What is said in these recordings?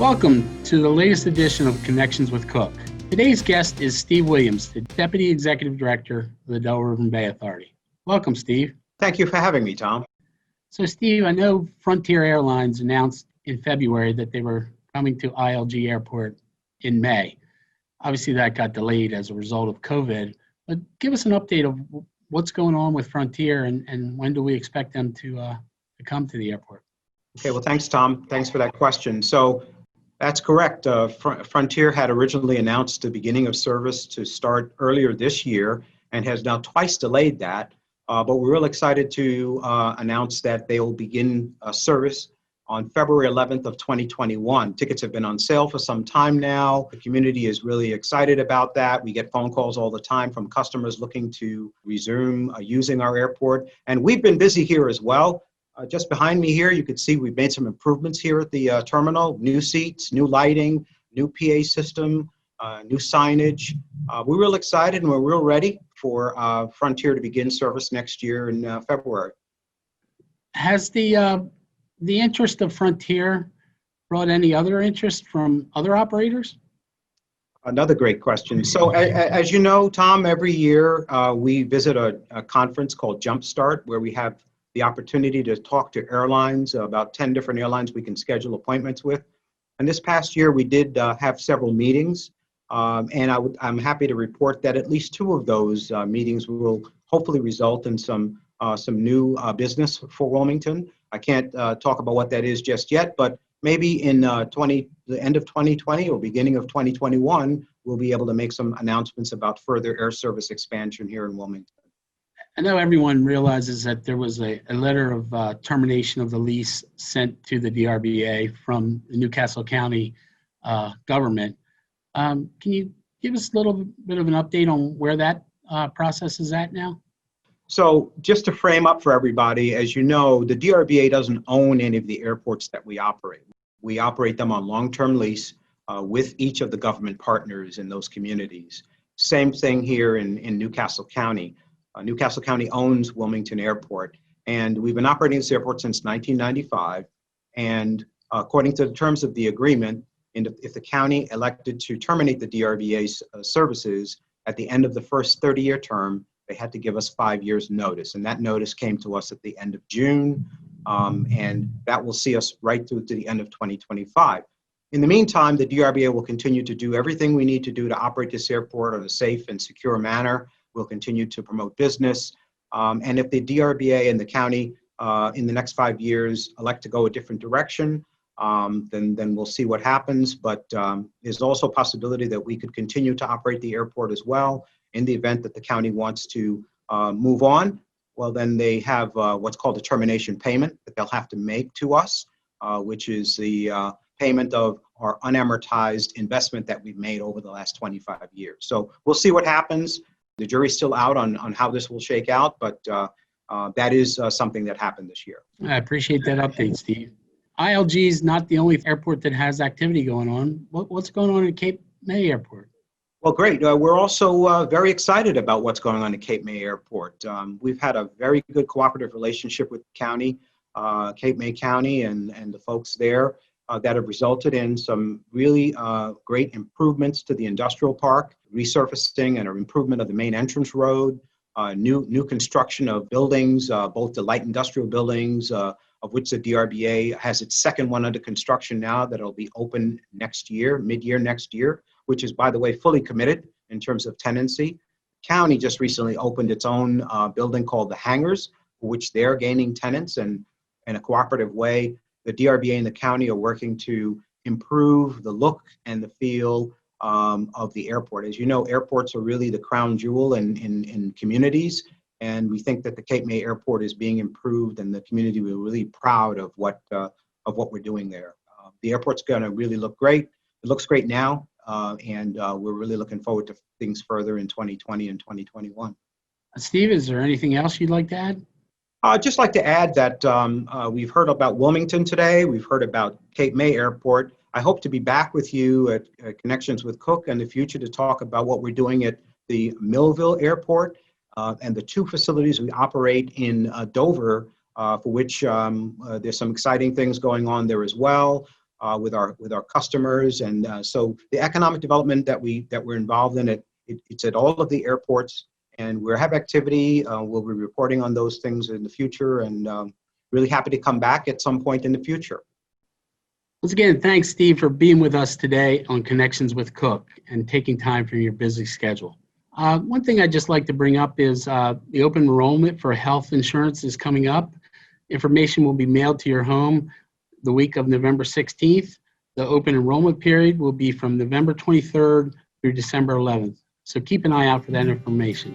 Welcome to the latest edition of Connections with Cook. Today's guest is Steve Williams, the Deputy Executive Director of the Delaware Bay Authority. Welcome, Steve. Thank you for having me, Tom. So, Steve, I know Frontier Airlines announced in February that they were coming to ILG Airport in May. Obviously, that got delayed as a result of COVID. But give us an update of what's going on with Frontier and when do we expect them to come to the airport? Okay, well, thanks, Tom. Thanks for that question. So that's correct. Frontier had originally announced the beginning of service to start earlier this year and has now twice delayed that. But we're real excited to announce that they will begin service on February 11th of 2021. Tickets have been on sale for some time now. The community is really excited about that. We get phone calls all the time from customers looking to resume using our airport. And we've been busy here as well. Just behind me here, you can see we've made some improvements here at the terminal, new seats, new lighting, new PA system, new signage. We're real excited and we're real ready for Frontier to begin service next year in February. Has the interest of Frontier brought any other interest from other operators? Another great question. So as you know, Tom, every year we visit a conference called Jumpstart where we have the opportunity to talk to airlines, about 10 different airlines we can schedule appointments with. And this past year we did have several meetings. And I'm happy to report that at least two of those meetings will hopefully result in some new business for Wilmington. I can't talk about what that is just yet, but maybe in the end of 2020 or beginning of 2021, we'll be able to make some announcements about further air service expansion here in Wilmington. I know everyone realizes that there was a letter of termination of the lease sent to the DRBA from the Castle County government. Can you give us a little bit of an update on where that process is at now? So just to frame up for everybody, as you know, the DRBA doesn't own any of the airports that we operate. We operate them on long-term lease with each of the government partners in those communities. Same thing here in Newcastle County. Newcastle County owns Wilmington Airport, and we've been operating this airport since 1995. And according to the terms of the agreement, if the county elected to terminate the DRBA's services at the end of the first 30-year term, they had to give us 5 years notice. And that notice came to us at the end of June, and that will see us right through to the end of 2025. In the meantime, the DRBA will continue to do everything we need to do to operate this airport in a safe and secure manner. We'll continue to promote business. And if the DRBA and the county in the next 5 years elect to go a different direction, then we'll see what happens. But there's also a possibility that we could continue to operate the airport as well. In the event that the county wants to move on, well, then they have what's called a termination payment that they'll have to make to us, which is the payment of our unamortized investment that we've made over the last 25 years. So we'll see what happens. The jury's still out on how this will shake out, but that is something that happened this year. I appreciate that update, Steve. ILG is not the only airport that has activity going on. What's going on at Cape May Airport? Well, great. We're also very excited about what's going on at Cape May Airport. We've had a very good cooperative relationship with the county, Cape May County, and the folks there that have resulted in some really great improvements to the industrial park, resurfacing and an improvement of the main entrance road, new construction of buildings, both the light industrial buildings, of which the DRBA has its second one under construction now that'll be open next year, mid-year next year, which is, by the way, fully committed in terms of tenancy. County just recently opened its own building called the Hangars, for which they're gaining tenants, and in a cooperative way, the DRBA and the county are working to improve the look and the feel of the airport. As you know, airports are really the crown jewel in communities, and we think that the Cape May Airport is being improved, and the community will be really proud of what we're doing there. The airport's going to really look great. It looks great now, and we're really looking forward to things further in 2020 and 2021. Steve, is there anything else you'd like to add? I'd just like to add that we've heard about Wilmington today. We've heard about Cape May Airport. I hope to be back with you at Connections with Cook in the future to talk about what we're doing at the Millville Airport and the two facilities we operate in Dover, for which there's some exciting things going on there as well. with our customers. And so the economic development that we're involved in, it's at all of the airports, and we have activity. We'll be reporting on those things in the future, and really happy to come back at some point in the future. Once again, thanks, Steve, for being with us today on Connections with Cook and taking time from your busy schedule. One thing I'd just like to bring up is the open enrollment for health insurance is coming up. Information will be mailed to your home the week of November 16th. The open enrollment period will be from November 23rd through December 11th. So keep an eye out for that information.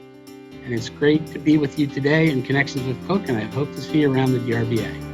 And it's great to be with you today in Connections with Cook, and I hope to see you around the DRBA.